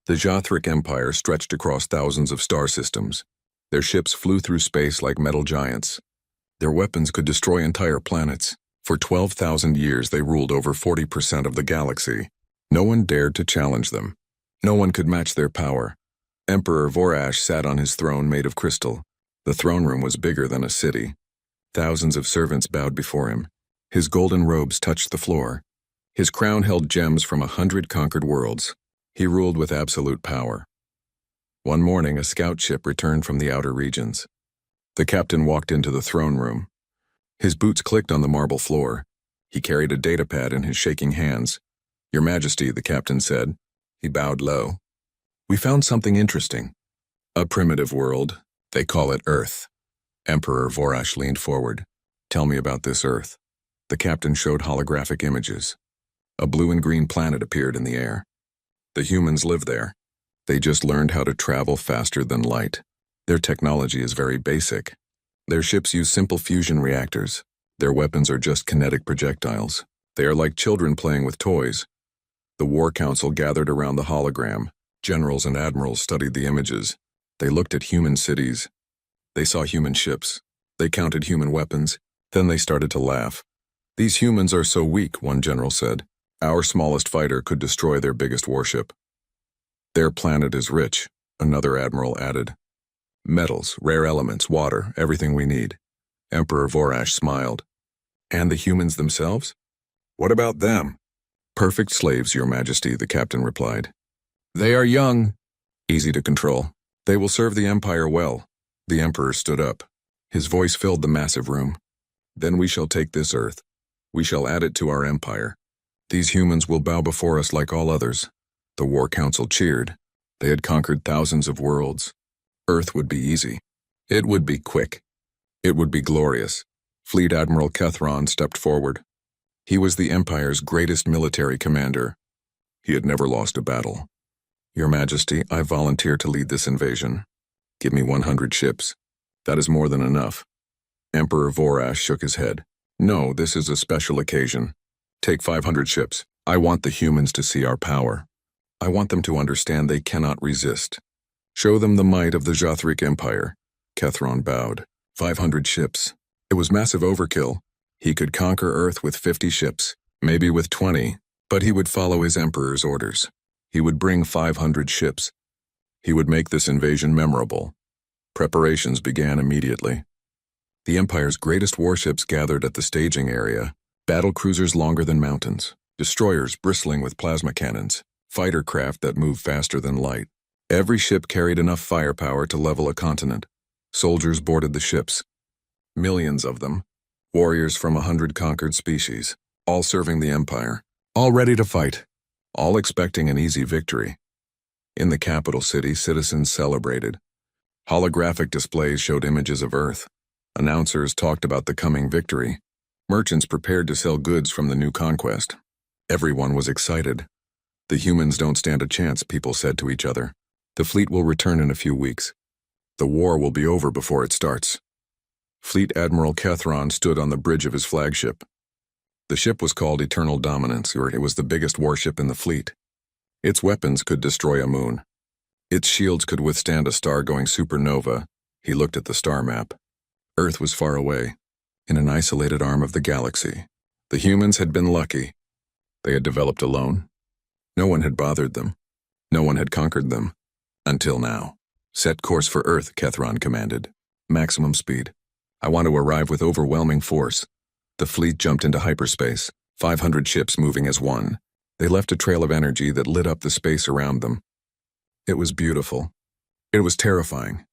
The Jothric Empire stretched across thousands of star systems. Their ships flew through space like metal giants. Their weapons could destroy entire planets. For 12,000 years they ruled over 40% of the galaxy. No one dared to challenge them. No one could match their power. Emperor Vorash sat on his throne made of crystal. The throne room was bigger than a city. Thousands of servants bowed before him. His golden robes touched the floor. His crown held gems from 100 conquered worlds. He ruled with absolute power. One morning, a scout ship returned from the outer regions. The captain walked into the throne room. His boots clicked on the marble floor. He carried a datapad in his shaking hands. "Your Majesty," the captain said. He bowed low. "We found something interesting. A primitive world. They call it Earth." Emperor Vorash leaned forward. "Tell me about this Earth." The captain showed holographic images. A blue and green planet appeared in the air. The humans live there. They just learned how to travel faster than light. Their technology is very basic. Their ships use simple fusion reactors. Their weapons are just kinetic projectiles. They are like children playing with toys. The War Council gathered around the hologram. Generals and admirals studied the images. They looked at human cities. They saw human ships. They counted human weapons. Then they started to laugh. "These humans are so weak," one general said. "Our smallest fighter could destroy their biggest warship." "Their planet is rich," another admiral added. "Metals, rare elements, water, everything we need." Emperor Vorash smiled. "And the humans themselves?" "What about them?" "Perfect slaves, Your Majesty," the captain replied. "They are young, easy to control. They will serve the Empire well." The Emperor stood up. His voice filled the massive room. "Then we shall take this Earth. We shall add it to our empire. These humans will bow before us like all others." The War Council cheered. They had conquered thousands of worlds. Earth would be easy. It would be quick. It would be glorious. Fleet Admiral Kethron stepped forward. He was the Empire's greatest military commander. He had never lost a battle. "Your Majesty, I volunteer to lead this invasion. Give me 100 ships. That is more than enough." Emperor Vorash shook his head. "No, this is a special occasion. Take 500 ships. I want the humans to see our power. I want them to understand they cannot resist. Show them the might of the Jothric Empire." Kethron bowed. 500 ships. It was massive overkill. He could conquer Earth with 50 ships, maybe with 20, but he would follow his emperor's orders. He would bring 500 ships. He would make this invasion memorable. Preparations began immediately. The Empire's greatest warships gathered at the staging area. Battle cruisers longer than mountains, destroyers bristling with plasma cannons, fighter craft that moved faster than light. Every ship carried enough firepower to level a continent. Soldiers boarded the ships. Millions of them. Warriors from 100 conquered species, all serving the Empire, all ready to fight, all expecting an easy victory. In the capital city, citizens celebrated. Holographic displays showed images of Earth. Announcers talked about the coming victory. Merchants prepared to sell goods from the new conquest. Everyone was excited. "The humans don't stand a chance," people said to each other. "The fleet will return in a few weeks. The war will be over before it starts." Fleet Admiral Kethron stood on the bridge of his flagship. The ship was called Eternal Dominance, or it was the biggest warship in the fleet. Its weapons could destroy a moon. Its shields could withstand a star-going supernova. He looked at the star map. Earth was far away, in an isolated arm of the galaxy. The humans had been lucky. They had developed alone. No one had bothered them. No one had conquered them. Until now. "Set course for Earth," Kethron commanded. "Maximum speed. I want to arrive with overwhelming force." The fleet jumped into hyperspace, 500 ships moving as one. They left a trail of energy that lit up the space around them. It was beautiful. It was terrifying.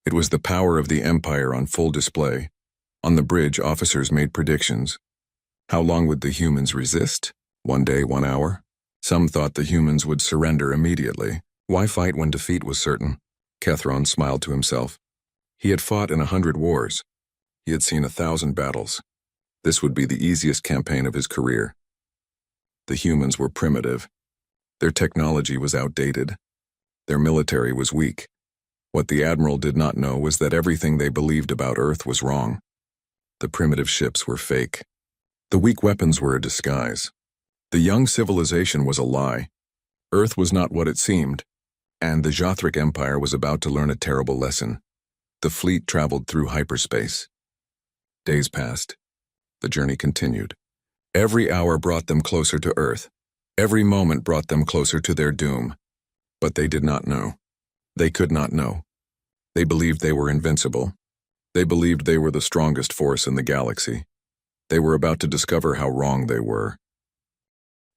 It was the power of the Empire on full display. On the bridge, officers made predictions. How long would the humans resist? 1 day, 1 hour? Some thought the humans would surrender immediately. Why fight when defeat was certain? Kethron smiled to himself. He had fought in 100 wars. He had seen 1,000 battles. This would be the easiest campaign of his career. The humans were primitive. Their technology was outdated. Their military was weak. What the Admiral did not know was that everything they believed about Earth was wrong. The primitive ships were fake. The weak weapons were a disguise. The young civilization was a lie. Earth was not what it seemed. And the Jothric Empire was about to learn a terrible lesson. The fleet traveled through hyperspace. Days passed. The journey continued. Every hour brought them closer to Earth. Every moment brought them closer to their doom. But they did not know. They could not know. They believed they were invincible. They believed they were the strongest force in the galaxy. They were about to discover how wrong they were.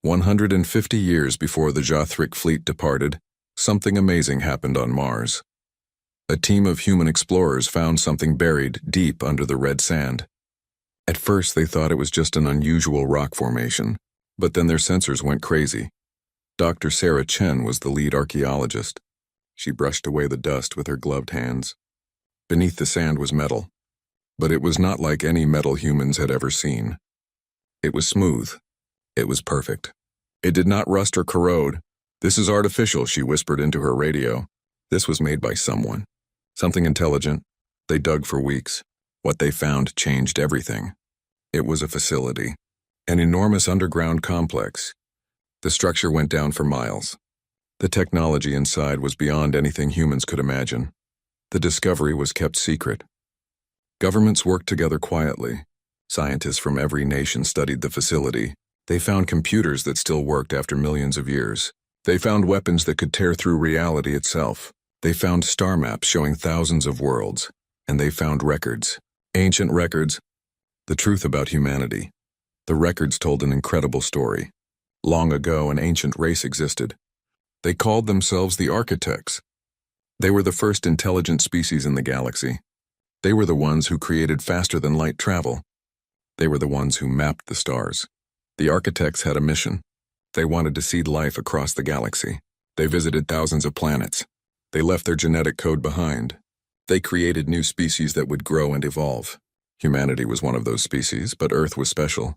150 years before the Jothric fleet departed, something amazing happened on Mars. A team of human explorers found something buried deep under the red sand. At first they thought it was just an unusual rock formation, but then their sensors went crazy. Dr. Sarah Chen was the lead archaeologist. She brushed away the dust with her gloved hands. Beneath the sand was metal, but it was not like any metal humans had ever seen. It was smooth. It was perfect. It did not rust or corrode. "This is artificial," she whispered into her radio. This was made by someone. Something intelligent. They dug for weeks. What they found changed everything. It was a facility. An enormous underground complex. The structure went down for miles. The technology inside was beyond anything humans could imagine. The discovery was kept secret. Governments worked together quietly. Scientists from every nation studied the facility. They found computers that still worked after millions of years. They found weapons that could tear through reality itself. They found star maps showing thousands of worlds. And they found records. Ancient records. The truth about humanity. The records told an incredible story. Long ago, an ancient race existed. They called themselves the Architects. They were the first intelligent species in the galaxy. They were the ones who created faster-than-light travel. They were the ones who mapped the stars. The Architects had a mission. They wanted to seed life across the galaxy. They visited thousands of planets. They left their genetic code behind. They created new species that would grow and evolve. Humanity was one of those species, but Earth was special.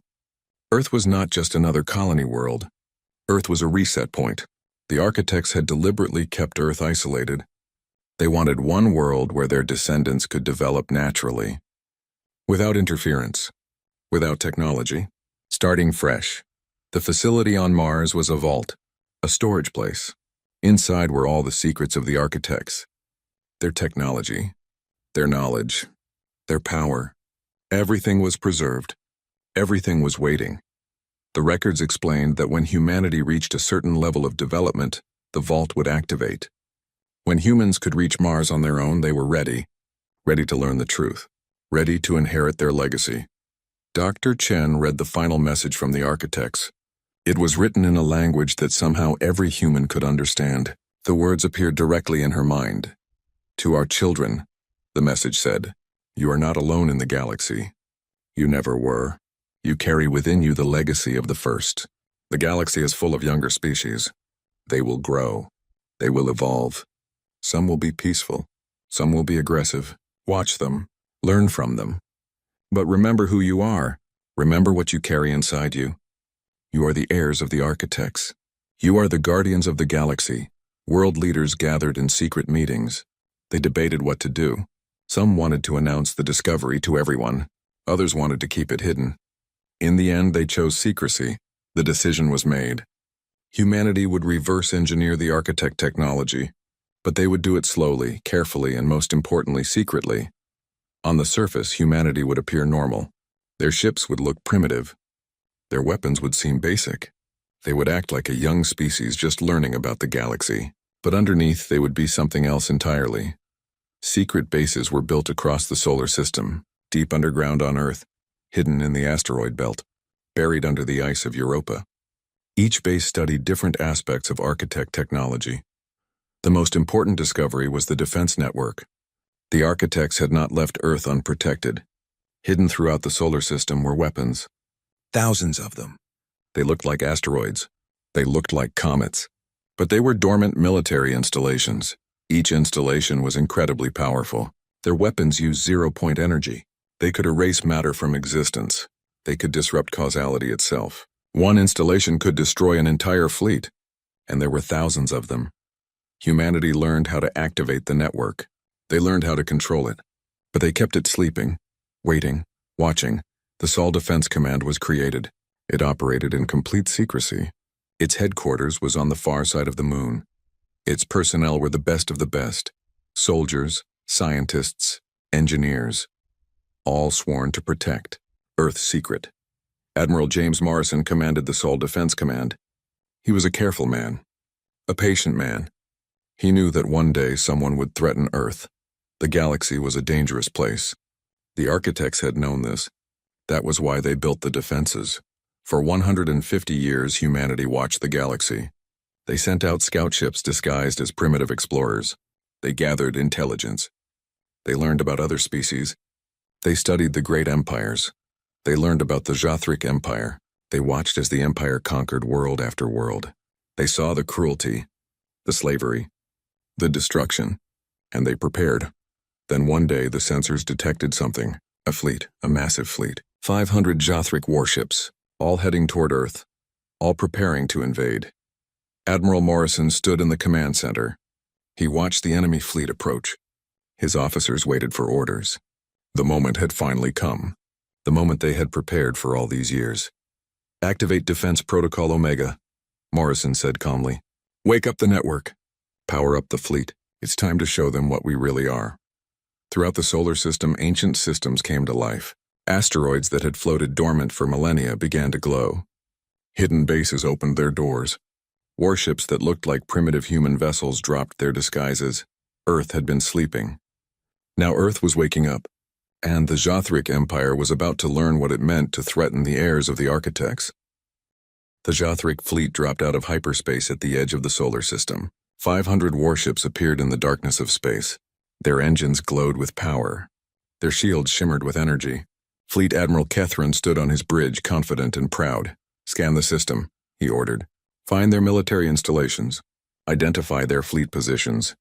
Earth was not just another colony world. Earth was a reset point. The Architects had deliberately kept Earth isolated. They wanted one world where their descendants could develop naturally. Without interference. Without technology. Starting fresh. The facility on Mars was a vault, a storage place. Inside were all the secrets of the Architects. Their technology, their knowledge, their power. Everything was preserved. Everything was waiting. The records explained that when humanity reached a certain level of development, the vault would activate. When humans could reach Mars on their own, they were ready. Ready to learn the truth. Ready to inherit their legacy. Dr. Chen read the final message from the Architects. It was written in a language that somehow every human could understand. The words appeared directly in her mind. "To our children," the message said, "you are not alone in the galaxy. You never were. You carry within you the legacy of the first. The galaxy is full of younger species. They will grow. They will evolve. Some will be peaceful. Some will be aggressive. Watch them. Learn from them. But remember who you are. Remember what you carry inside you. You are the heirs of the Architects. You are the guardians of the galaxy." World leaders gathered in secret meetings. They debated what to do. Some wanted to announce the discovery to everyone. Others wanted to keep it hidden. In the end, they chose secrecy. The decision was made. Humanity would reverse engineer the Architect technology, but they would do it slowly, carefully, and most importantly, secretly. On the surface, humanity would appear normal. Their ships would look primitive. Their weapons would seem basic. They would act like a young species just learning about the galaxy. But underneath, they would be something else entirely. Secret bases were built across the solar system, deep underground on Earth, hidden in the asteroid belt, buried under the ice of Europa. Each base studied different aspects of Architect technology. The most important discovery was the defense network. The Architects had not left Earth unprotected. Hidden throughout the solar system were weapons. Thousands of them. They looked like asteroids. They looked like comets. But they were dormant military installations. Each installation was incredibly powerful. Their weapons used zero-point energy. They could erase matter from existence. They could disrupt causality itself. One installation could destroy an entire fleet, and there were thousands of them. Humanity learned how to activate the network. They learned how to control it. But they kept it sleeping, waiting, watching. The Sol Defense Command was created. It operated in complete secrecy. Its headquarters was on the far side of the moon. Its personnel were the best of the best. Soldiers, scientists, engineers, all sworn to protect Earth's secret. Admiral James Morrison commanded the Sol Defense Command. He was a careful man, a patient man. He knew that one day someone would threaten Earth. The galaxy was a dangerous place. The architects had known this. That was why they built the defenses. For 150 years, humanity watched the galaxy. They sent out scout ships disguised as primitive explorers. They gathered intelligence. They learned about other species. They studied the great empires. They learned about the Jothric Empire. They watched as the empire conquered world after world. They saw the cruelty, the slavery, the destruction, and they prepared. Then one day the sensors detected something, a fleet, a massive fleet, 500 Jothric warships, all heading toward Earth, all preparing to invade. Admiral Morrison stood in the command center. He watched the enemy fleet approach. His officers waited for orders. The moment had finally come, the moment they had prepared for all these years. "Activate Defense Protocol Omega," Morrison said calmly. "Wake up the network. Power up the fleet. It's time to show them what we really are." Throughout the solar system, ancient systems came to life. Asteroids that had floated dormant for millennia began to glow. Hidden bases opened their doors. Warships that looked like primitive human vessels dropped their disguises. Earth had been sleeping. Now Earth was waking up, and the Jothric Empire was about to learn what it meant to threaten the heirs of the architects. The Jothric fleet dropped out of hyperspace at the edge of the solar system. 500 warships appeared in the darkness of space. Their engines glowed with power. Their shields shimmered with energy. Fleet Admiral Kethron stood on his bridge, confident and proud. "Scan the system," he ordered. "Find their military installations. Identify their fleet positions."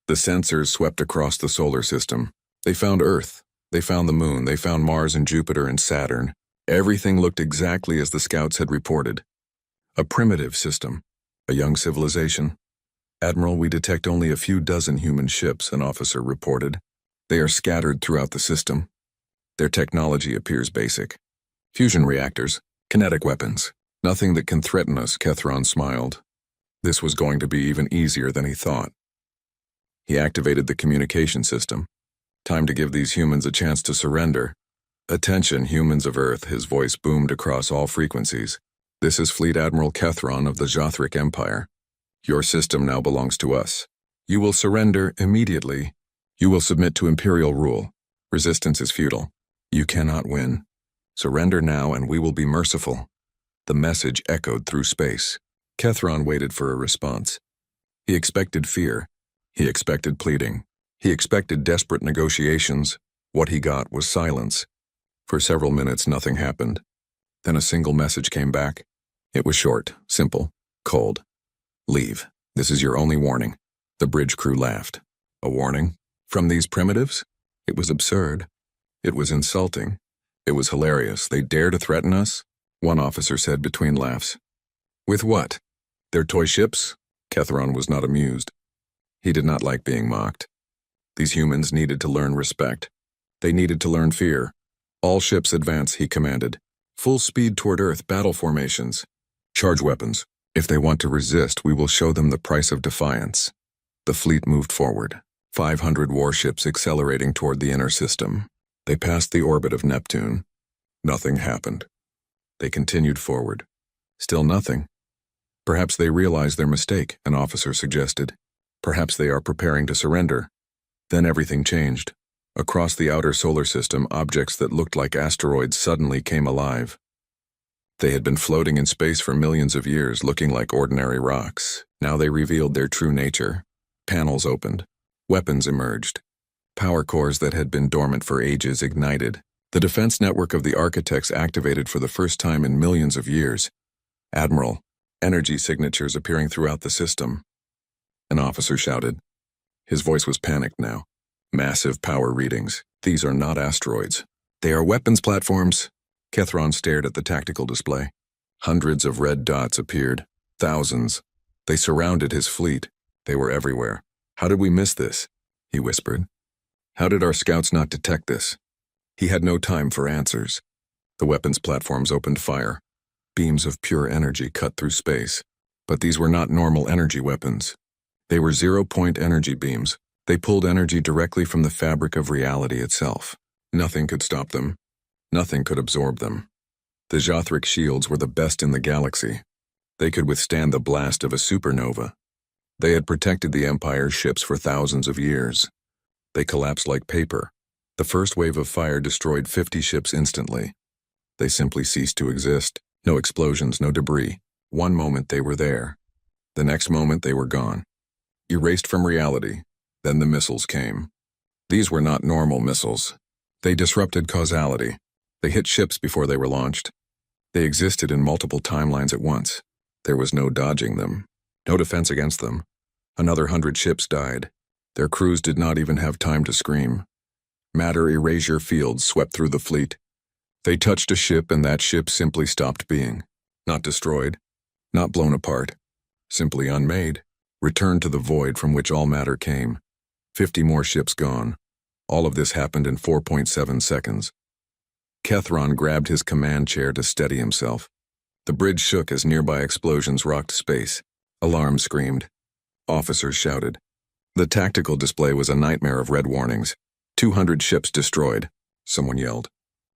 The sensors swept across the solar system. They found Earth. They found the Moon. They found Mars and Jupiter and Saturn. Everything looked exactly as the scouts had reported. A primitive system. A young civilization. "Admiral, we detect only a few dozen human ships," an officer reported. "They are scattered throughout the system. Their technology appears basic. Fusion reactors, kinetic weapons. Nothing that can threaten us," Kethron smiled. This was going to be even easier than he thought. He activated the communication system. "Time to give these humans a chance to surrender. Attention, humans of Earth," his voice boomed across all frequencies. "This is Fleet Admiral Kethron of the Jothric Empire. Your system now belongs to us. You will surrender immediately. You will submit to Imperial rule. Resistance is futile. You cannot win. Surrender now and we will be merciful." The message echoed through space. Kethron waited for a response. He expected fear. He expected pleading. He expected desperate negotiations. What he got was silence. For several minutes, nothing happened. Then a single message came back. It was short, simple, cold. "Leave. This is your only warning." The bridge crew laughed. A warning? From these primitives? It was absurd. It was insulting. It was hilarious. They dare to threaten us? One officer said between laughs. "With what? Their toy ships?" Kethron was not amused. He did not like being mocked. These humans needed to learn respect. They needed to learn fear. "All ships advance," he commanded. "Full speed toward Earth, battle formations. Charge weapons. If they want to resist, we will show them the price of defiance." The fleet moved forward, 500 warships accelerating toward the inner system. They passed the orbit of Neptune. Nothing happened. They continued forward. Still nothing. "Perhaps they realize their mistake," an officer suggested. "Perhaps they are preparing to surrender." Then everything changed. Across the outer solar system, objects that looked like asteroids suddenly came alive. They had been floating in space for millions of years, looking like ordinary rocks. Now they revealed their true nature. Panels opened. Weapons emerged. Power cores that had been dormant for ages ignited. The defense network of the architects activated for the first time in millions of years. "Admiral," energy signatures appearing throughout the system. An officer shouted. His voice was panicked now. "Massive power readings. These are not asteroids. They are weapons platforms." Kethron stared at the tactical display. Hundreds of red dots appeared. Thousands. They surrounded his fleet. They were everywhere. "How did we miss this?" he whispered. "How did our scouts not detect this?" He had no time for answers. The weapons platforms opened fire. Beams of pure energy cut through space. But these were not normal energy weapons. They were zero-point energy beams. They pulled energy directly from the fabric of reality itself. Nothing could stop them. Nothing could absorb them. The Jothric shields were the best in the galaxy. They could withstand the blast of a supernova. They had protected the Empire's ships for thousands of years. They collapsed like paper. The first wave of fire destroyed 50 ships instantly. They simply ceased to exist. No explosions, no debris. One moment they were there. The next moment they were gone. Erased from reality. Then the missiles came. These were not normal missiles. They disrupted causality. They hit ships before they were launched. They existed in multiple timelines at once. There was no dodging them. No defense against them. Another 100 ships died. Their crews did not even have time to scream. Matter erasure fields swept through the fleet. They touched a ship and that ship simply stopped being. Not destroyed. Not blown apart. Simply unmade. Returned to the void from which all matter came. 50 more ships gone. All of this happened in 4.7 seconds. Kethron grabbed his command chair to steady himself. The bridge shook as nearby explosions rocked space. Alarms screamed. Officers shouted. The tactical display was a nightmare of red warnings. 200 ships destroyed. Someone yelled.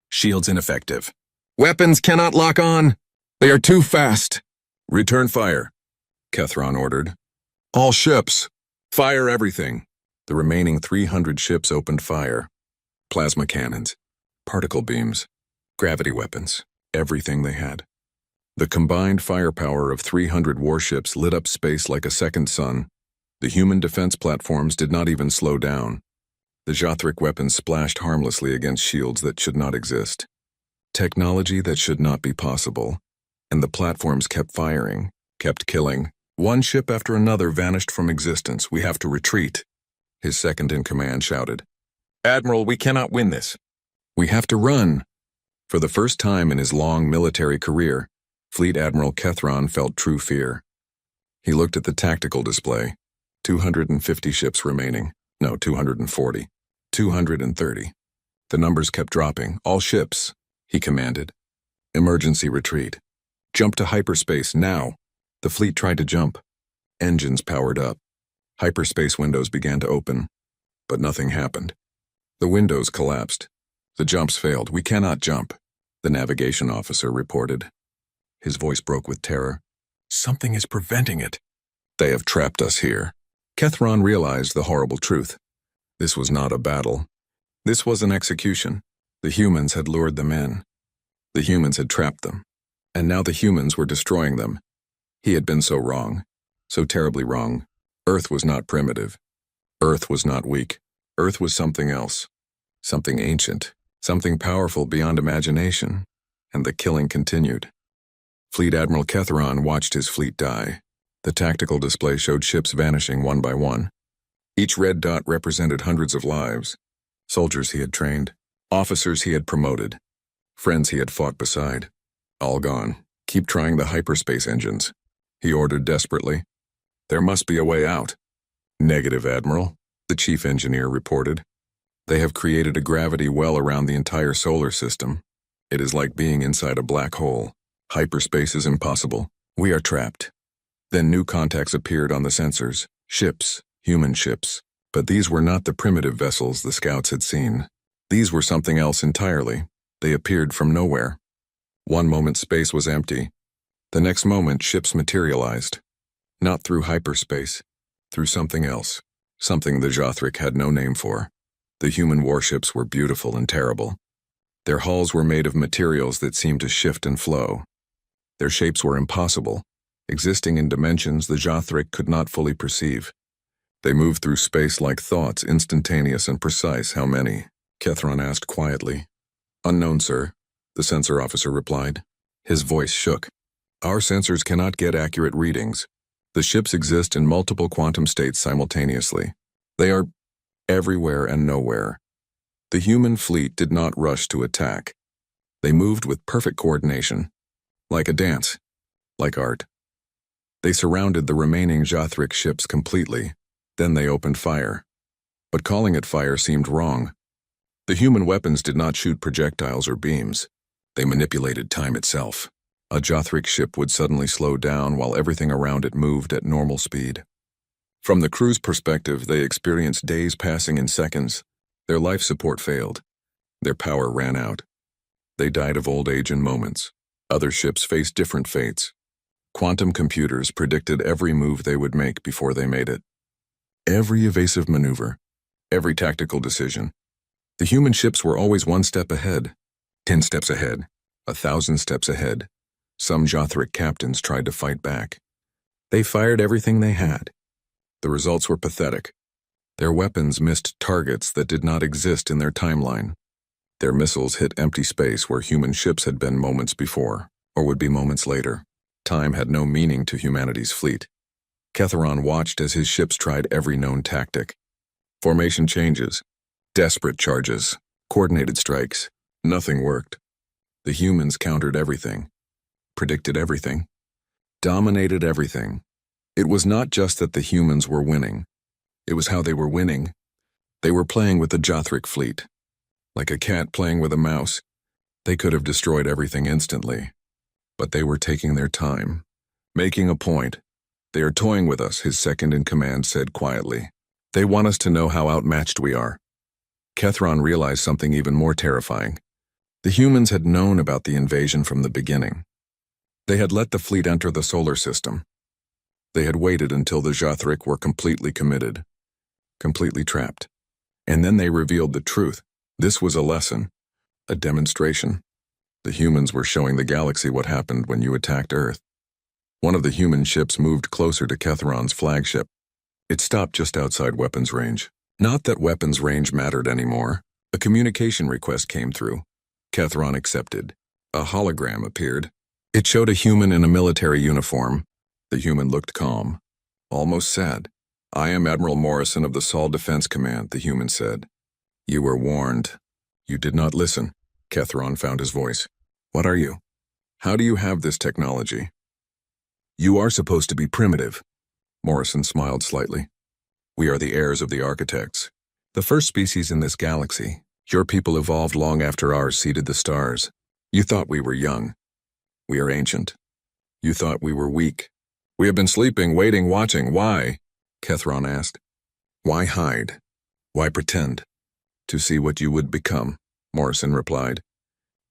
Shields ineffective. Weapons cannot lock on. They are too fast. Return fire, Kethron ordered. All ships. Fire everything. The remaining 300 ships opened fire. Plasma cannons, particle beams, gravity weapons, everything they had. The combined firepower of 300 warships lit up space like a second sun. The human defense platforms did not even slow down. The Jothric weapons splashed harmlessly against shields that should not exist. Technology that should not be possible. And the platforms kept firing, kept killing. One ship after another vanished from existence. We have to retreat. His second-in-command shouted. Admiral, we cannot win this. We have to run. For the first time in his long military career, Fleet Admiral Kethron felt true fear. He looked at the tactical display. 250 ships remaining. No, 240. 230. The numbers kept dropping. All ships, he commanded. Emergency retreat. Jump to hyperspace, now. The fleet tried to jump. Engines powered up. Hyperspace windows began to open. But nothing happened. The windows collapsed. The jumps failed. We cannot jump, the navigation officer reported. His voice broke with terror. Something is preventing it. They have trapped us here. Kethron realized the horrible truth. This was not a battle. This was an execution. The humans had lured them in. The humans had trapped them. And now the humans were destroying them. He had been so wrong. So terribly wrong. Earth was not primitive. Earth was not weak. Earth was something else. Something ancient. Something powerful beyond imagination. And the killing continued. Fleet Admiral Kethron watched his fleet die. The tactical display showed ships vanishing one by one. Each red dot represented hundreds of lives. Soldiers he had trained. Officers he had promoted. Friends he had fought beside. All gone. Keep trying the hyperspace engines, he ordered desperately. There must be a way out. Negative, Admiral, the chief engineer reported. They have created a gravity well around the entire solar system. It is like being inside a black hole. Hyperspace is impossible. We are trapped. Then new contacts appeared on the sensors. Ships, human ships. But these were not the primitive vessels the scouts had seen. These were something else entirely. They appeared from nowhere. One moment space was empty. The next moment ships materialized. Not through hyperspace. Through something else. Something the Jothric had no name for. The human warships were beautiful and terrible. Their hulls were made of materials that seemed to shift and flow. Their shapes were impossible, existing in dimensions the Jothric could not fully perceive. They moved through space like thoughts, instantaneous and precise. How many? Kethron asked quietly. Unknown, sir, the sensor officer replied. His voice shook. Our sensors cannot get accurate readings. The ships exist in multiple quantum states simultaneously. They are everywhere and nowhere. The human fleet did not rush to attack. They moved with perfect coordination, like a dance, like art. They surrounded the remaining Jothric ships completely. Then they opened fire. But calling it fire seemed wrong. The human weapons did not shoot projectiles or beams. They manipulated time itself. A Jothric ship would suddenly slow down while everything around it moved at normal speed. From the crew's perspective, they experienced days passing in seconds. Their life support failed. Their power ran out. They died of old age in moments. Other ships faced different fates. Quantum computers predicted every move they would make before they made it. Every evasive maneuver, every tactical decision. The human ships were always one step ahead, 10 steps ahead, 1,000 steps ahead. Some Jothric captains tried to fight back. They fired everything they had. The results were pathetic. Their weapons missed targets that did not exist in their timeline. Their missiles hit empty space where human ships had been moments before, or would be moments later. Time had no meaning to humanity's fleet. Ketheron watched as his ships tried every known tactic. Formation changes, desperate charges, coordinated strikes. Nothing worked. The humans countered everything, predicted everything, dominated everything. It was not just that the humans were winning. It was how they were winning. They were playing with the Jothric fleet. Like a cat playing with a mouse. They could have destroyed everything instantly. But they were taking their time, making a point. They are toying with us, his second-in-command said quietly. They want us to know how outmatched we are. Ketheron realized something even more terrifying. The humans had known about the invasion from the beginning. They had let the fleet enter the solar system. They had waited until the Jothric were completely committed, completely trapped. And then they revealed the truth. This was a lesson, a demonstration. The humans were showing the galaxy what happened when you attacked Earth. One of the human ships moved closer to Ketheron's flagship. It stopped just outside weapons range. Not that weapons range mattered anymore. A communication request came through. Ketheron accepted. A hologram appeared. It showed a human in a military uniform. The human looked calm, almost sad. I am Admiral Morrison of the Sol Defense Command, the human said. You were warned. You did not listen. Ketheron found his voice. What are you? How do you have this technology? You are supposed to be primitive. Morrison smiled slightly. We are the heirs of the architects. The first species in this galaxy. Your people evolved long after ours seeded the stars. You thought we were young. We are ancient. You thought we were weak. We have been sleeping, waiting, watching. Why? Ketheron asked. Why hide? Why pretend? To see what you would become, Morrison replied.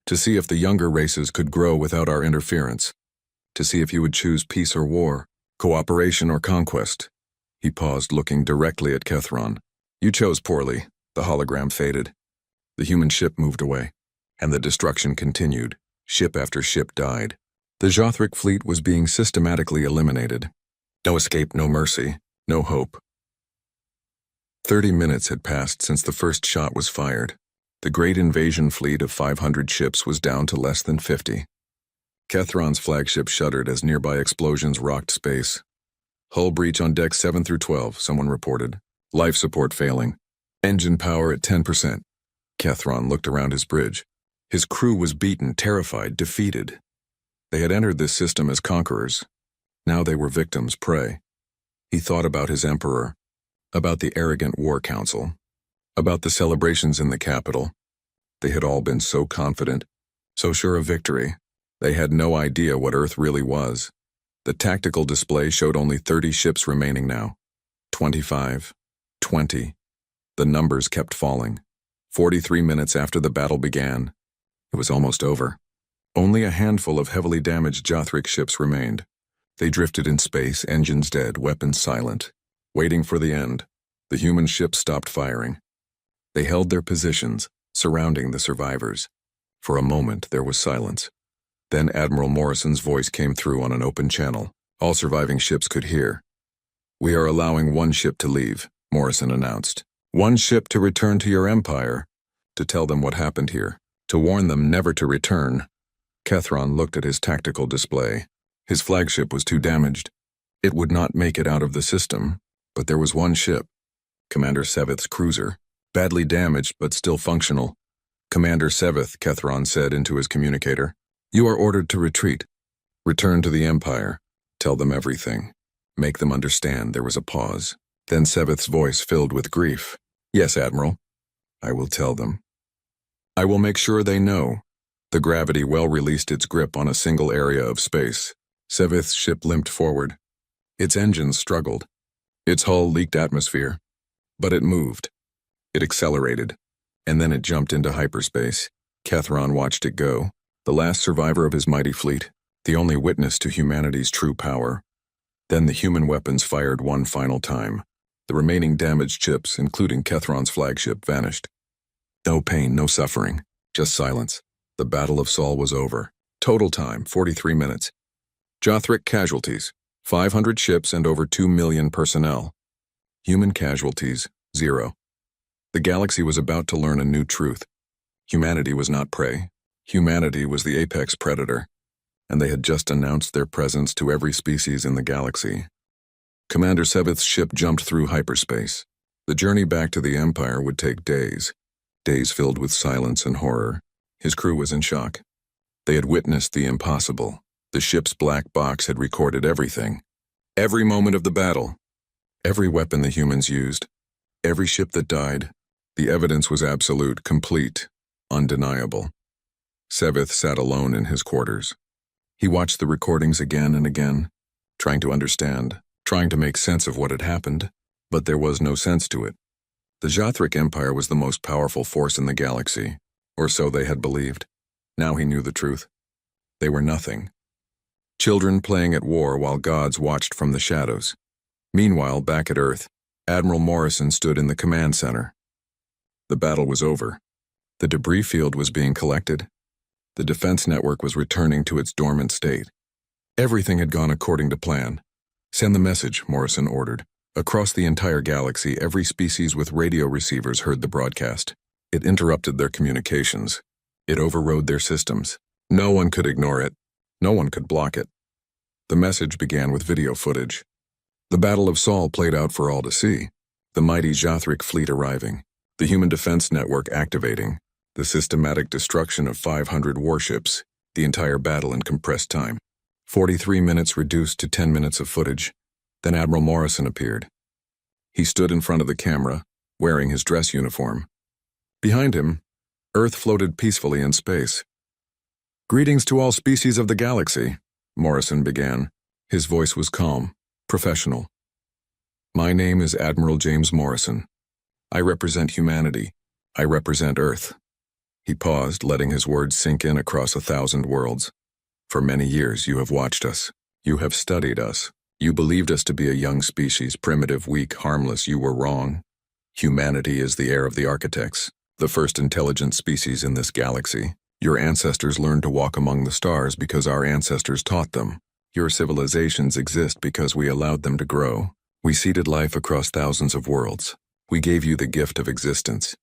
To see if the younger races could grow without our interference. To see if you would choose peace or war, cooperation or conquest. He paused, looking directly at Ketheron. You chose poorly. The hologram faded. The human ship moved away, and the destruction continued. Ship after ship died. The Jothric fleet was being systematically eliminated. No escape, no mercy, no hope. 30 minutes had passed since the first shot was fired. The great invasion fleet of 500 ships was down to less than 50. Ketheron's flagship shuddered as nearby explosions rocked space. Hull breach on decks 7 through 12, someone reported. Life support failing. Engine power at 10%. Ketheron looked around his bridge. His crew was beaten, terrified, defeated. They had entered this system as conquerors. Now they were victims, prey. He thought about his emperor, about the arrogant war council, about the celebrations in the capital. They had all been so confident, so sure of victory. They had no idea what Earth really was. The tactical display showed only 30 ships remaining now. 25, 20. The numbers kept falling. 43 minutes after the battle began. It was almost over. Only a handful of heavily damaged Jothric ships remained. They drifted in space, engines dead, weapons silent. Waiting for the end, the human ships stopped firing. They held their positions, surrounding the survivors. For a moment, there was silence. Then Admiral Morrison's voice came through on an open channel. All surviving ships could hear. We are allowing one ship to leave, Morrison announced. One ship to return to your empire, to tell them what happened here, to warn them never to return. Ketheron looked at his tactical display. His flagship was too damaged. It would not make it out of the system, but there was one ship, Commander Seveth's cruiser, badly damaged but still functional. Commander Seveth, Ketheron said into his communicator, you are ordered to retreat. Return to the Empire. Tell them everything. Make them understand. There was a pause. Then Seveth's voice filled with grief. Yes, Admiral. I will tell them. I will make sure they know. The gravity well released its grip on a single area of space. Seveth's ship limped forward. Its engines struggled. Its hull leaked atmosphere, but it moved. It accelerated, and then it jumped into hyperspace. Kethron watched it go, the last survivor of his mighty fleet, the only witness to humanity's true power. Then the human weapons fired one final time. The remaining damaged ships, including Kethron's flagship, vanished. No pain, no suffering, just silence. The Battle of Sol was over. Total time, 43 minutes. Jothric casualties, 500 ships and over 2 million personnel. Human casualties, 0. The galaxy was about to learn a new truth. Humanity was not prey. Humanity was the apex predator, and they had just announced their presence to every species in the galaxy. Commander Seveth's ship jumped through hyperspace. The journey back to the Empire would take days. Days filled with silence and horror. His crew was in shock. They had witnessed the impossible. The ship's black box had recorded everything. Every moment of the battle. Every weapon the humans used. Every ship that died. The evidence was absolute, complete, undeniable. Seveth sat alone in his quarters. He watched the recordings again and again, trying to understand, trying to make sense of what had happened, but there was no sense to it. The Jothric Empire was the most powerful force in the galaxy, or so they had believed. Now he knew the truth. They were nothing. Children playing at war while gods watched from the shadows. Meanwhile, back at Earth, Admiral Morrison stood in the command center. The battle was over. The debris field was being collected. The defense network was returning to its dormant state. Everything had gone according to plan. Send the message, Morrison ordered. Across the entire galaxy, every species with radio receivers heard the broadcast. It interrupted their communications. It overrode their systems. No one could ignore it. No one could block it. The message began with video footage. The Battle of Sol played out for all to see. The mighty Jothric fleet arriving. The human defense network activating. The systematic destruction of 500 warships. The entire battle in compressed time. 43 minutes reduced to 10 minutes of footage. Then Admiral Morrison appeared. He stood in front of the camera, wearing his dress uniform. Behind him, Earth floated peacefully in space. "Greetings to all species of the galaxy," Morrison began. His voice was calm, professional. "My name is Admiral James Morrison. I represent humanity. I represent Earth." He paused, letting his words sink in across 1,000 worlds. "For many years you have watched us. You have studied us. You believed us to be a young species, primitive, weak, harmless. You were wrong. Humanity is the heir of the architects, the first intelligent species in this galaxy. Your ancestors learned to walk among the stars because our ancestors taught them. Your civilizations exist because we allowed them to grow. We seeded life across thousands of worlds. We gave you the gift of existence."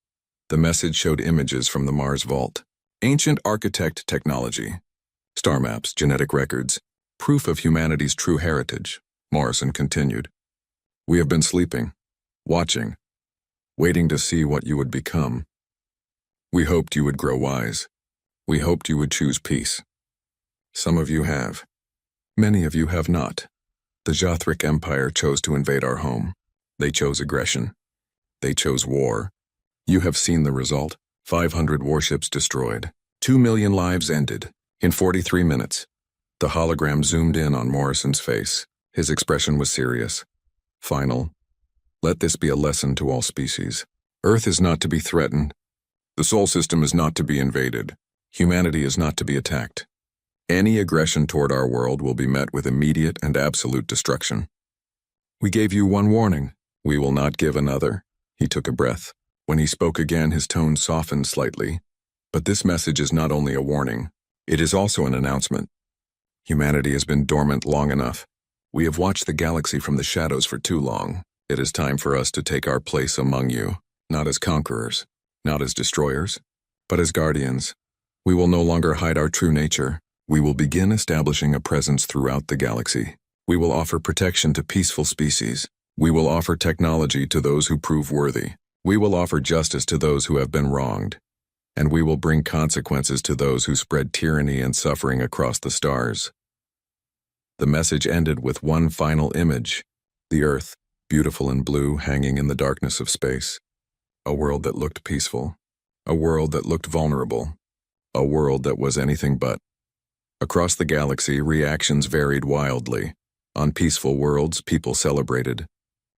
The message showed images from the Mars Vault. Ancient architect technology. Star maps, genetic records, proof of humanity's true heritage. Morrison continued. "We have been sleeping, watching, waiting to see what you would become. We hoped you would grow wise. We hoped you would choose peace. Some of you have. Many of you have not. The Jothric Empire chose to invade our home. They chose aggression. They chose war. You have seen the result. 500 warships destroyed. 2 million lives ended. In 43 minutes. The hologram zoomed in on Morrison's face. His expression was serious. Final. Let this be a lesson to all species. Earth is not to be threatened. The Sol system is not to be invaded. Humanity is not to be attacked. Any aggression toward our world will be met with immediate and absolute destruction. We gave you one warning. We will not give another." He took a breath. When he spoke again, his tone softened slightly. "But this message is not only a warning. It is also an announcement. Humanity has been dormant long enough. We have watched the galaxy from the shadows for too long. It is time for us to take our place among you, not as conquerors, not as destroyers, but as guardians. We will no longer hide our true nature. We will begin establishing a presence throughout the galaxy. We will offer protection to peaceful species. We will offer technology to those who prove worthy. We will offer justice to those who have been wronged. And we will bring consequences to those who spread tyranny and suffering across the stars." The message ended with one final image. The Earth, beautiful and blue, hanging in the darkness of space. A world that looked peaceful. A world that looked vulnerable. A world that was anything but. Across the galaxy, reactions varied wildly. On peaceful worlds, people celebrated.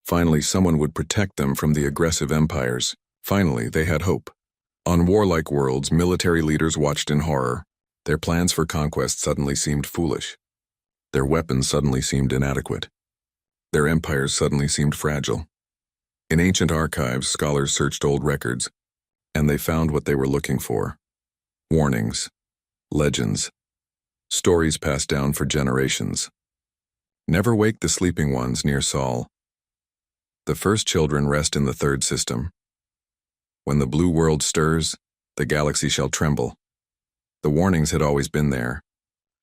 Finally, someone would protect them from the aggressive empires. Finally, they had hope. On warlike worlds, military leaders watched in horror. Their plans for conquest suddenly seemed foolish. Their weapons suddenly seemed inadequate. Their empires suddenly seemed fragile. In ancient archives, scholars searched old records, and they found what they were looking for. Warnings, legends, stories passed down for generations. Never wake the sleeping ones near Sol. The first children rest in the third system. When the blue world stirs, the galaxy shall tremble. The warnings had always been there,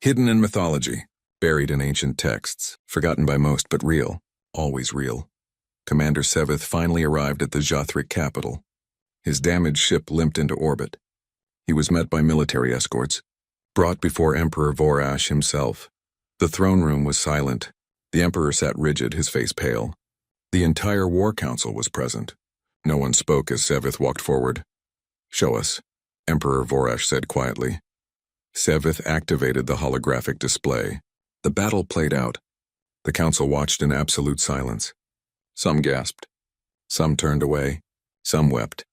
hidden in mythology, buried in ancient texts, forgotten by most but real, always real. Commander Seveth finally arrived at the Jothric capital. His damaged ship limped into orbit. He was met by military escorts, brought before Emperor Vorash himself. The throne room was silent. The Emperor sat rigid, his face pale. The entire War Council was present. No one spoke as Seveth walked forward. "Show us," Emperor Vorash said quietly. Seveth activated the holographic display. The battle played out. The council watched in absolute silence. Some gasped. Some turned away. Some wept.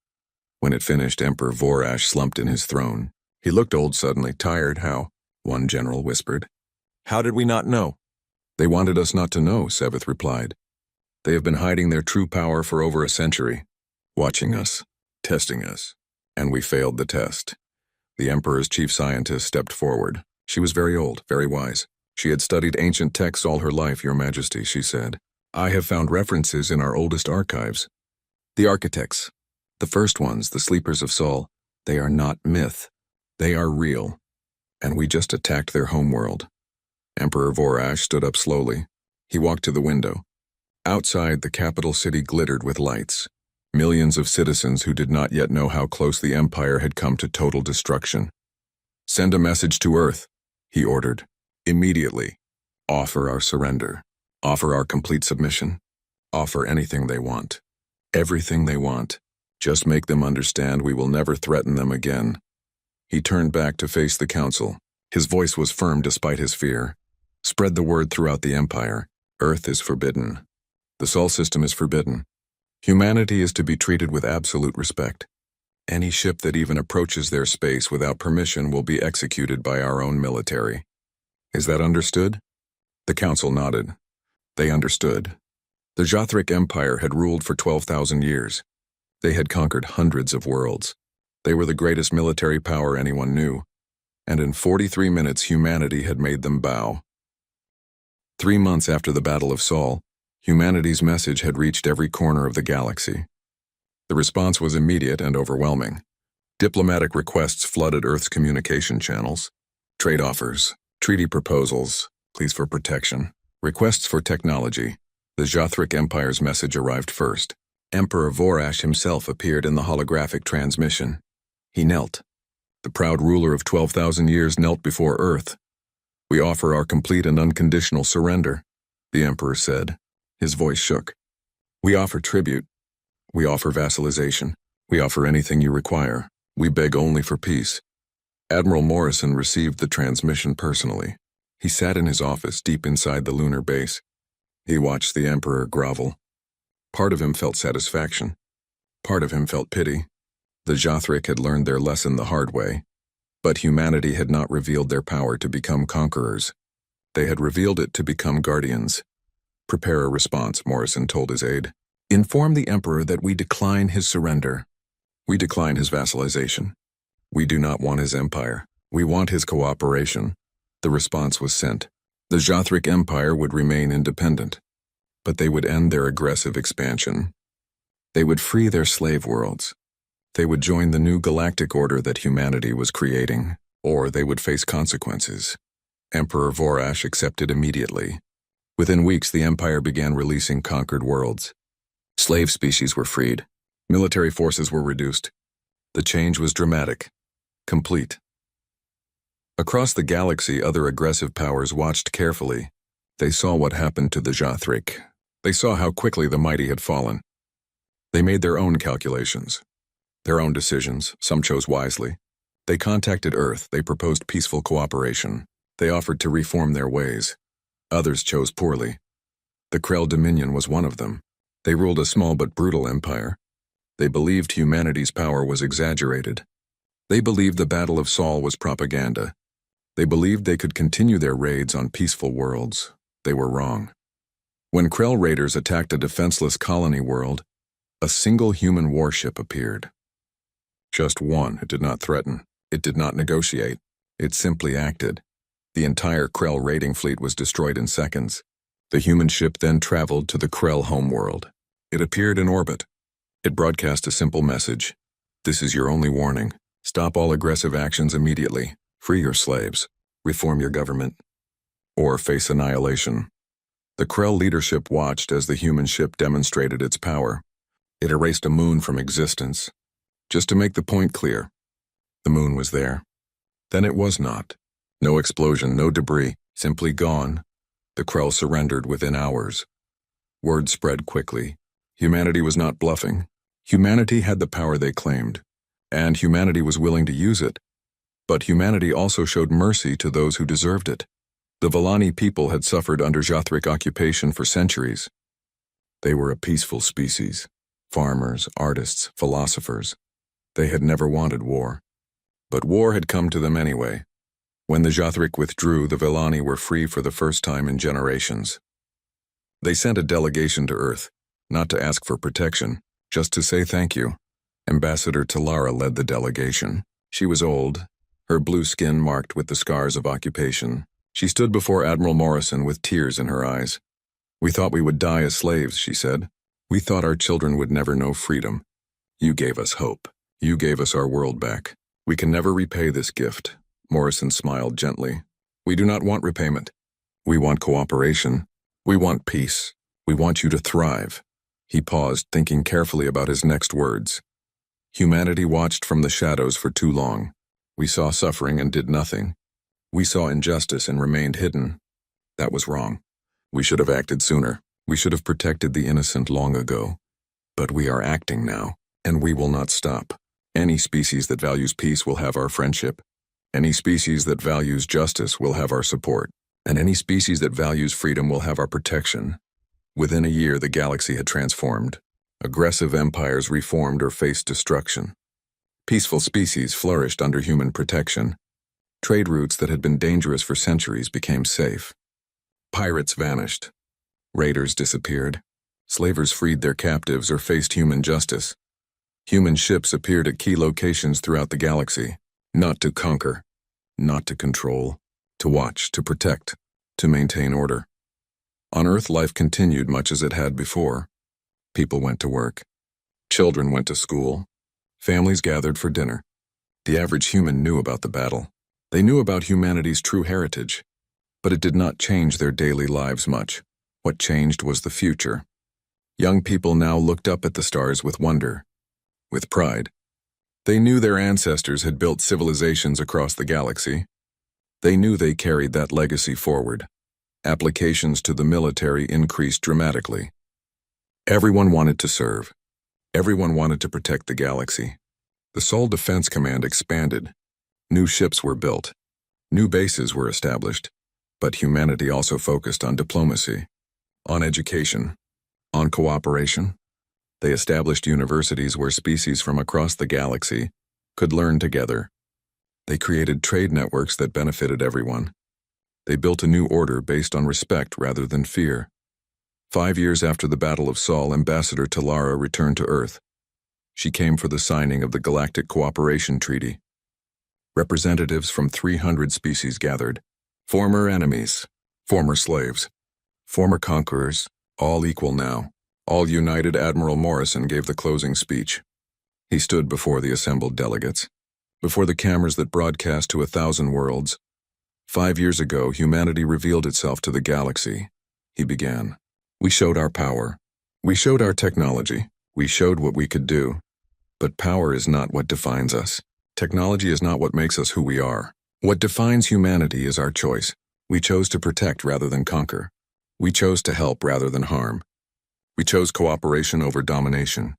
When it finished, Emperor Vorash slumped in his throne. He looked old suddenly, tired. "How?" one general whispered. "How did we not know?" "They wanted us not to know," Seveth replied. "They have been hiding their true power for over a century, watching us, testing us, and we failed the test." The Emperor's chief scientist stepped forward. She was very old, very wise. "She had studied ancient texts all her life, Your Majesty," she said. "I have found references in our oldest archives. The architects, the first ones, the sleepers of Sol, they are not myth. They are real. And we just attacked their homeworld." Emperor Vorash stood up slowly. He walked to the window. Outside, the capital city glittered with lights. Millions of citizens who did not yet know how close the Empire had come to total destruction. "Send a message to Earth," he ordered. "Immediately. Offer our surrender. Offer our complete submission. Offer anything they want. Everything they want. Just make them understand we will never threaten them again." He turned back to face the council. His voice was firm despite his fear. "Spread the word throughout the Empire. Earth is forbidden. The Sol system is forbidden. Humanity is to be treated with absolute respect. Any ship that even approaches their space without permission will be executed by our own military. Is that understood?" The council nodded. They understood. The Jothric Empire had ruled for 12,000 years. They had conquered hundreds of worlds. They were the greatest military power anyone knew. And in 43 minutes, humanity had made them bow. 3 months after the Battle of Sol, humanity's message had reached every corner of the galaxy. The response was immediate and overwhelming. Diplomatic requests flooded Earth's communication channels. Trade offers, treaty proposals, pleas for protection, requests for technology. The Jothric Empire's message arrived first. Emperor Vorash himself appeared in the holographic transmission. He knelt. The proud ruler of 12,000 years knelt before Earth. "We offer our complete and unconditional surrender," the Emperor said. His voice shook. "We offer tribute. We offer vassalization. We offer anything you require. We beg only for peace." Admiral Morrison received the transmission personally. He sat in his office deep inside the lunar base. He watched the Emperor grovel. Part of him felt satisfaction. Part of him felt pity. The Jothric had learned their lesson the hard way. But humanity had not revealed their power to become conquerors. They had revealed it to become guardians. "Prepare a response," Morrison told his aide. "Inform the Emperor that we decline his surrender. We decline his vassalization. We do not want his empire. We want his cooperation." The response was sent. The Jothric Empire would remain independent, but they would end their aggressive expansion. They would free their slave worlds. They would join the new galactic order that humanity was creating, or they would face consequences. Emperor Vorash accepted immediately. Within weeks, the Empire began releasing conquered worlds. Slave species were freed. Military forces were reduced. The change was dramatic, complete. Across the galaxy, other aggressive powers watched carefully. They saw what happened to the Jothric. They saw how quickly the mighty had fallen. They made their own calculations, their own decisions. Some chose wisely. They contacted Earth. They proposed peaceful cooperation. They offered to reform their ways. Others chose poorly. The Krell Dominion was one of them. They ruled a small but brutal empire. They believed humanity's power was exaggerated. They believed the Battle of Saul was propaganda. They believed they could continue their raids on peaceful worlds. They were wrong. When Krell raiders attacked a defenseless colony world, a single human warship appeared. Just one. It did not threaten. It did not negotiate. It simply acted. The entire Krell raiding fleet was destroyed in seconds. The human ship then traveled to the Krell homeworld. It appeared in orbit. It broadcast a simple message. This is your only warning. Stop all aggressive actions immediately. Free your slaves. Reform your government. Or face annihilation. The Krell leadership watched as the human ship demonstrated its power. It erased a moon from existence. Just to make the point clear, the moon was there. Then it was not. No explosion, no debris, simply gone. The Krell surrendered within hours. Word spread quickly. Humanity was not bluffing. Humanity had the power they claimed, and humanity was willing to use it. But humanity also showed mercy to those who deserved it. The Vellani people had suffered under Jothric occupation for centuries. They were a peaceful species. Farmers, artists, philosophers. They had never wanted war. But war had come to them anyway. When the Jothric withdrew, the Vellani were free for the first time in generations. They sent a delegation to Earth, not to ask for protection, just to say thank you. Ambassador Talara led the delegation. She was old, her blue skin marked with the scars of occupation. She stood before Admiral Morrison with tears in her eyes. We thought we would die as slaves, she said. We thought our children would never know freedom. You gave us hope. You gave us our world back. We can never repay this gift. Morrison smiled gently. We do not want repayment. We want cooperation. We want peace. We want you to thrive. He paused, thinking carefully about his next words. Humanity watched from the shadows for too long. We saw suffering and did nothing. We saw injustice and remained hidden. That was wrong. We should have acted sooner. We should have protected the innocent long ago. But we are acting now, and we will not stop. Any species that values peace will have our friendship. Any species that values justice will have our support. And any species that values freedom will have our protection. Within a year, the galaxy had transformed. Aggressive empires reformed or faced destruction. Peaceful species flourished under human protection. Trade routes that had been dangerous for centuries became safe. Pirates vanished. Raiders disappeared. Slavers freed their captives or faced human justice. Human ships appeared at key locations throughout the galaxy, not to conquer, not to control, to watch, to protect, to maintain order. On Earth, life continued much as it had before. People went to work. Children went to school. Families gathered for dinner. The average human knew about the battle. They knew about humanity's true heritage, but it did not change their daily lives much. What changed was the future. Young people now looked up at the stars with wonder, with pride. They knew their ancestors had built civilizations across the galaxy. They knew they carried that legacy forward. Applications to the military increased dramatically. Everyone wanted to serve. Everyone wanted to protect the galaxy. The Sol Defense Command expanded. New ships were built. New bases were established. But humanity also focused on diplomacy, on education, on cooperation. They established universities where species from across the galaxy could learn together. They created trade networks that benefited everyone. They built a new order based on respect rather than fear. 5 years after the Battle of Saul, Ambassador Talara returned to Earth. She came for the signing of the Galactic Cooperation Treaty. Representatives from 300 species gathered. Former enemies, former slaves, former conquerors, all equal now. All united. Admiral Morrison gave the closing speech. He stood before the assembled delegates, before the cameras that broadcast to 1,000 worlds. 5 years ago, humanity revealed itself to the galaxy. He began. We showed our power. We showed our technology. We showed what we could do. But power is not what defines us. Technology is not what makes us who we are. What defines humanity is our choice. We chose to protect rather than conquer. We chose to help rather than harm. We chose cooperation over domination.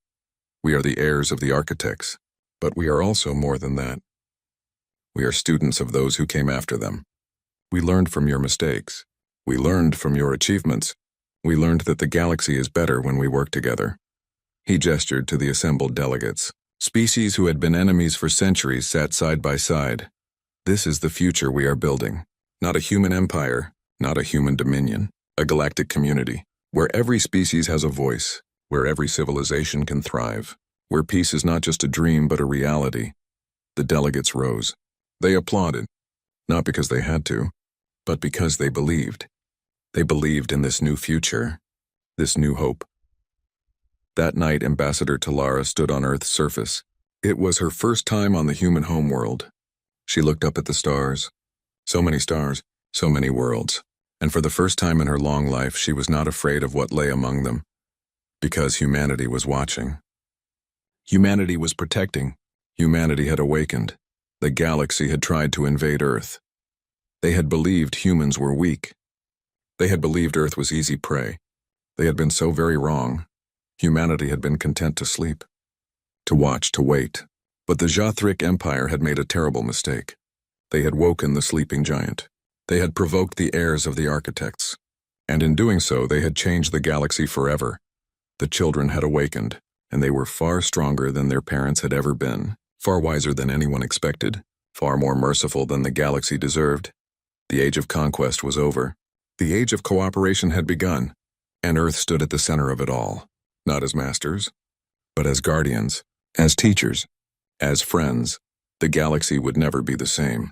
We are the heirs of the architects, but we are also more than that. We are students of those who came after them. We learned from your mistakes. We learned from your achievements. We learned that the galaxy is better when we work together. He gestured to the assembled delegates. Species who had been enemies for centuries sat side by side. This is the future we are building. Not a human empire, not a human dominion, a galactic community, where every species has a voice, where every civilization can thrive, where peace is not just a dream but a reality. The delegates rose. They applauded, not because they had to, but because they believed. They believed in this new future, this new hope. That night, Ambassador Talara stood on Earth's surface. It was her first time on the human homeworld. She looked up at the stars. So many stars, so many worlds. And for the first time in her long life, she was not afraid of what lay among them, because humanity was watching. Humanity was protecting. Humanity had awakened. The galaxy had tried to invade Earth. They had believed humans were weak. They had believed Earth was easy prey. They had been so very wrong. Humanity had been content to sleep, to watch, to wait. But the Jathric Empire had made a terrible mistake. They had woken the sleeping giant. They had provoked the heirs of the architects. And in doing so, they had changed the galaxy forever. The children had awakened, and they were far stronger than their parents had ever been, far wiser than anyone expected, far more merciful than the galaxy deserved. The age of conquest was over. The age of cooperation had begun, and Earth stood at the center of it all. Not as masters, but as guardians, as teachers, as friends. The galaxy would never be the same,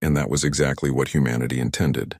and that was exactly what humanity intended.